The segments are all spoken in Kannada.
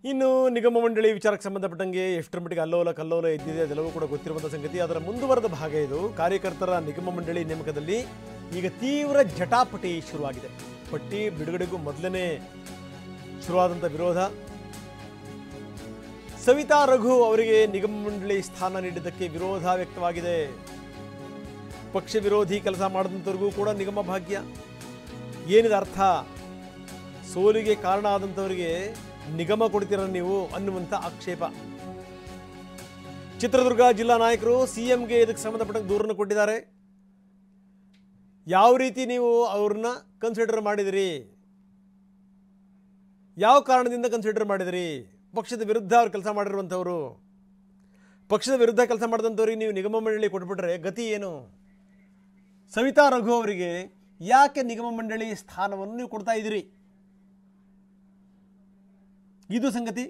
ಇನ್ನು ನಿಗಮ ಮಂಡಳಿ ವಿಚಾರಕ್ಕೆ ಸಂಬಂಧಪಟ್ಟಂಗೆ ಎಷ್ಟರ ಮಟ್ಟಿಗೆ ಅಲ್ಲೋಲ ಕಲ್ಲೋಲ ಎದ್ದಿದೆ ಅದೆಲ್ಲವೂ ಕೂಡ ಗೊತ್ತಿರುವಂಥ ಸಂಗತಿ. ಅದರ ಮುಂದುವರೆದ ಭಾಗ ಇದು. ಕಾರ್ಯಕರ್ತರ ನಿಗಮ ಮಂಡಳಿ ನೇಮಕದಲ್ಲಿ ಈಗ ತೀವ್ರ ಜಟಾಪಟಿ ಶುರುವಾಗಿದೆ. ಪಟ್ಟಿ ಬಿಡುಗಡೆಗೂ ಮೊದಲನೇ ಶುರುವಾದಂಥ ವಿರೋಧ. ಸವಿತಾ ರಘು ಅವರಿಗೆ ನಿಗಮ ಮಂಡಳಿ ಸ್ಥಾನ ನೀಡಿದ್ದಕ್ಕೆ ವಿರೋಧ ವ್ಯಕ್ತವಾಗಿದೆ. ಪಕ್ಷ ವಿರೋಧಿ ಕೆಲಸ ಮಾಡಿದಂಥವ್ರಿಗೂ ಕೂಡ ನಿಗಮ ಭಾಗ್ಯ. ಏನಿದೆ ಅರ್ಥ? ಸೋಲಿಗೆ ಕಾರಣ ಆದಂಥವರಿಗೆ ನಿಗಮ ಕೊಡ್ತೀರ ನೀವು ಅನ್ನುವಂಥ ಆಕ್ಷೇಪ. ಚಿತ್ರದುರ್ಗ ಜಿಲ್ಲಾ ನಾಯಕರು ಸಿಎಂಗೆ ಇದಕ್ಕೆ ಸಂಬಂಧಪಟ್ಟಂಗೆ ದೂರನ್ನು ಕೊಟ್ಟಿದ್ದಾರೆ. ಯಾವ ರೀತಿ ನೀವು ಅವ್ರನ್ನ ಕನ್ಸಿಡರ್ ಮಾಡಿದಿರಿ? ಯಾವ ಕಾರಣದಿಂದ ಕನ್ಸಿಡರ್ ಮಾಡಿದಿರಿ? ಪಕ್ಷದ ವಿರುದ್ಧ ಅವ್ರು ಕೆಲಸ ಮಾಡಿರುವಂಥವ್ರು. ಪಕ್ಷದ ವಿರುದ್ಧ ಕೆಲಸ ಮಾಡಿದಂಥವ್ರಿಗೆ ನೀವು ನಿಗಮ ಮಂಡಳಿ ಕೊಟ್ಬಿಟ್ರೆ ಗತಿ ಏನು? ಸವಿತಾ ರಘು ಅವರಿಗೆ ಯಾಕೆ ನಿಗಮ ಮಂಡಳಿ ಸ್ಥಾನವನ್ನು ನೀವು ಕೊಡ್ತಾ ಇದ್ದೀರಿ? ಇದು ಸಂಗತಿ.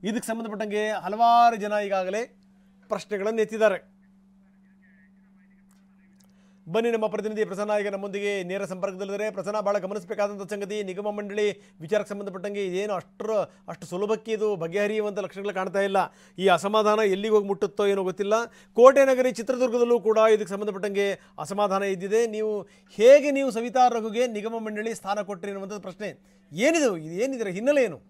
ಇದಕ್ಕೆ ಸಂಬಂಧಪಟ್ಟಂಗೆ ಹಲವಾರು ಜನ ಈಗಾಗಲೇ ಪ್ರಶ್ನೆಗಳನ್ನು ಎತ್ತಿದ್ದಾರೆ. ಬನ್ನಿ, ನಮ್ಮ ಪ್ರತಿನಿಧಿ ಪ್ರಸನ್ನ ಈಗ ನಮ್ಮೊಂದಿಗೆ ನೇರ ಸಂಪರ್ಕದಲ್ಲಿದ್ದಾರೆ. ಪ್ರಸನ್ನ, ಭಾಳ ಗಮನಿಸಬೇಕಾದಂಥ ಸಂಗತಿ, ನಿಗಮ ಮಂಡಳಿ ವಿಚಾರಕ್ಕೆ ಸಂಬಂಧಪಟ್ಟಂಗೆ ಇದೇನು ಅಷ್ಟು ಸುಲಭಕ್ಕೆ ಇದು ಬಗೆಹರಿಯುವಂಥ ಲಕ್ಷಣಗಳು ಕಾಣ್ತಾ ಇಲ್ಲ. ಈ ಅಸಮಾಧಾನ ಎಲ್ಲಿಗೆ ಹೋಗಿ ಮುಟ್ಟುತ್ತೋ ಏನೋ ಗೊತ್ತಿಲ್ಲ. ಕೋಟೆ ನಗರಿ ಚಿತ್ರದುರ್ಗದಲ್ಲೂ ಕೂಡ ಇದಕ್ಕೆ ಸಂಬಂಧಪಟ್ಟಂಗೆ ಅಸಮಾಧಾನ ಇದ್ದಿದೆ. ನೀವು ಸವಿತಾ ರಘುಗೆ ನಿಗಮ ಮಂಡಳಿ ಸ್ಥಾನ ಕೊಟ್ಟರೆ ಅನ್ನುವಂಥದ್ದು ಪ್ರಶ್ನೆ. ಏನಿದು? ಏನಿದರ ಹಿನ್ನೆಲೆ ಏನು?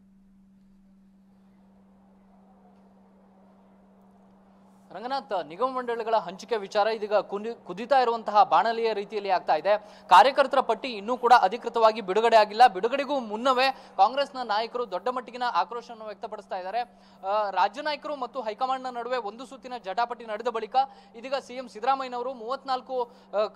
ರಂಗನಾಥ್, ನಿಗಮ ಮಂಡಳಿಗಳ ಹಂಚಿಕೆ ವಿಚಾರ ಇದೀಗ ಕುದಿತಾ ಇರುವಂತಹ ಬಾಣಲಿಯ ರೀತಿಯಲ್ಲಿ ಆಗ್ತಾ ಇದೆ. ಕಾರ್ಯಕರ್ತರ ಪಟ್ಟಿ ಇನ್ನೂ ಕೂಡ ಅಧಿಕೃತವಾಗಿ ಬಿಡುಗಡೆ ಆಗಿಲ್ಲ. ಬಿಡುಗಡೆಗೂ ಮುನ್ನವೇ ಕಾಂಗ್ರೆಸ್ನ ನಾಯಕರು ದೊಡ್ಡ ಮಟ್ಟಿಗಿನ ಆಕ್ರೋಶವನ್ನು ವ್ಯಕ್ತಪಡಿಸ್ತಾ ಇದ್ದಾರೆ. ರಾಜ್ಯ ನಾಯಕರು ಮತ್ತು ಹೈಕಮಾಂಡ್ನ ನಡುವೆ ಒಂದು ಸುತ್ತಿನ ಜಟಾಪಟಿ ನಡೆದ ಬಳಿಕ ಇದೀಗ ಸಿಎಂ ಸಿದ್ದರಾಮಯ್ಯನವರು 34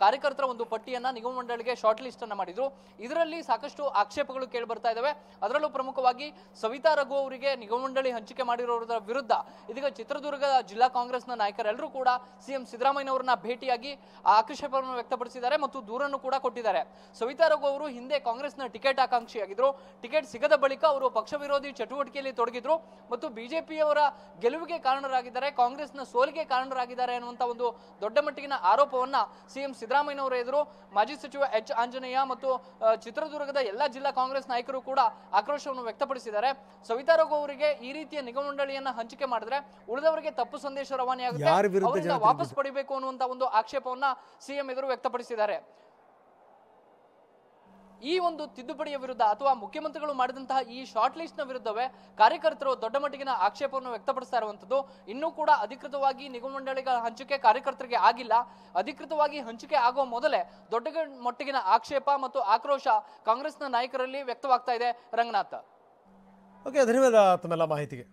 ಕಾರ್ಯಕರ್ತರ ಒಂದು ಪಟ್ಟಿಯನ್ನ ನಿಗಮ ಮಂಡಳಿಗೆ ಶಾರ್ಟ್ ಲಿಸ್ಟ್ ಅನ್ನ ಮಾಡಿದ್ರು. ಇದರಲ್ಲಿ ಸಾಕಷ್ಟು ಆಕ್ಷೇಪಗಳು ಕೇಳಿ ಬರ್ತಾ ಇದಾವೆ. ಅದರಲ್ಲೂ ಪ್ರಮುಖವಾಗಿ ಸವಿತಾ ರಘು ಅವರಿಗೆ ನಿಗಮ ಮಂಡಳಿ ಹಂಚಿಕೆ ಮಾಡಿರೋದ್ರ ವಿರುದ್ಧ ಇದೀಗ ಚಿತ್ರದುರ್ಗ ಜಿಲ್ಲಾ ಕಾಂಗ್ರೆಸ್ ನಾಯಕರೆಲ್ಲರೂ ಕೂಡ ಸಿಎಂ ಸಿದ್ದರಾಮಯ್ಯನವರನ್ನ ಭೇಟಿಯಾಗಿ ಆಕ್ಷೇಪವನ್ನು ವ್ಯಕ್ತಪಡಿಸಿದ್ದಾರೆ ಮತ್ತು ದೂರನ್ನು ಕೂಡ ಕೊಟ್ಟಿದ್ದಾರೆ. ಸವಿತಾ ರಘು ಅವರು ಹಿಂದೆ ಕಾಂಗ್ರೆಸ್ನ ಟಿಕೆಟ್ ಆಕಾಂಕ್ಷಿಯಾಗಿದ್ರು. ಟಿಕೆಟ್ ಸಿಗದ ಬಳಿಕ ಅವರು ಪಕ್ಷ ವಿರೋಧಿ ಚಟುವಟಿಕೆಯಲ್ಲಿ ತೊಡಗಿದ್ರು ಮತ್ತು ಬಿಜೆಪಿಯವರ ಗೆಲುವಿಗೆ ಕಾರಣರಾಗಿದ್ದಾರೆ, ಕಾಂಗ್ರೆಸ್ನ ಸೋಲಿಗೆ ಕಾರಣರಾಗಿದ್ದಾರೆ ಅನ್ನುವಂತ ಒಂದು ದೊಡ್ಡ ಮಟ್ಟಿಗಿನ ಆರೋಪವನ್ನ ಸಿಎಂ ಸಿದ್ದರಾಮಯ್ಯನವರ ಎದುರು ಮಾಜಿ ಸಚಿವ ಎಚ್ ಆಂಜನೇಯ ಮತ್ತು ಚಿತ್ರದುರ್ಗದ ಎಲ್ಲಾ ಜಿಲ್ಲಾ ಕಾಂಗ್ರೆಸ್ ನಾಯಕರು ಕೂಡ ಆಕ್ರೋಶವನ್ನು ವ್ಯಕ್ತಪಡಿಸಿದ್ದಾರೆ. ಸವಿತಾ ರಘು ಅವರಿಗೆ ಈ ರೀತಿಯ ನಿಗಮ ಮಂಡಳಿಯನ್ನ ಹಂಚಿಕೆ ಮಾಡಿದ್ರೆ ಉಳಿದವರಿಗೆ ತಪ್ಪು ಸಂದೇಶ ವಾಪಸ್ ಪಡಿಬೇಕು ಅನ್ನುವಂತ ಒಂದು ಆಕ್ಷೇಪವನ್ನ ಸಿಎಂ ಎದುರು ವ್ಯಕ್ತಪಡಿಸಿದ್ದಾರೆ. ಈ ಒಂದು ತಿದ್ದುಪಡಿಯ ವಿರುದ್ಧ ಅಥವಾ ಮುಖ್ಯಮಂತ್ರಿಗಳು ಮಾಡಿದಂತಹ ಈ ಶಾರ್ಟ್ ಲಿಸ್ಟ್ ನ ವಿರುದ್ಧವೇ ಕಾರ್ಯಕರ್ತರು ದೊಡ್ಡ ಮಟ್ಟಿಗಿನ ಆಕ್ಷೇಪವನ್ನು ವ್ಯಕ್ತಪಡಿಸ್ತಾ ಇರುವಂತದ್ದು. ಇನ್ನೂ ಕೂಡ ಅಧಿಕೃತವಾಗಿ ನಿಗಮ ಮಂಡಳಿಗಳ ಹಂಚಿಕೆ ಕಾರ್ಯಕರ್ತರಿಗೆ ಆಗಿಲ್ಲ. ಅಧಿಕೃತವಾಗಿ ಹಂಚಿಕೆ ಆಗೋ ಮೊದಲೇ ದೊಡ್ಡ ಮಟ್ಟಿಗಿನ ಆಕ್ಷೇಪ ಮತ್ತು ಆಕ್ರೋಶ ಕಾಂಗ್ರೆಸ್ನ ನಾಯಕರಲ್ಲಿ ವ್ಯಕ್ತವಾಗ್ತಾ ಇದೆ. ರಂಗನಾಥ್, ಓಕೆ, ಧನ್ಯವಾದ ತಮ್ಮೆಲ್ಲ ಮಾಹಿತಿಗೆ.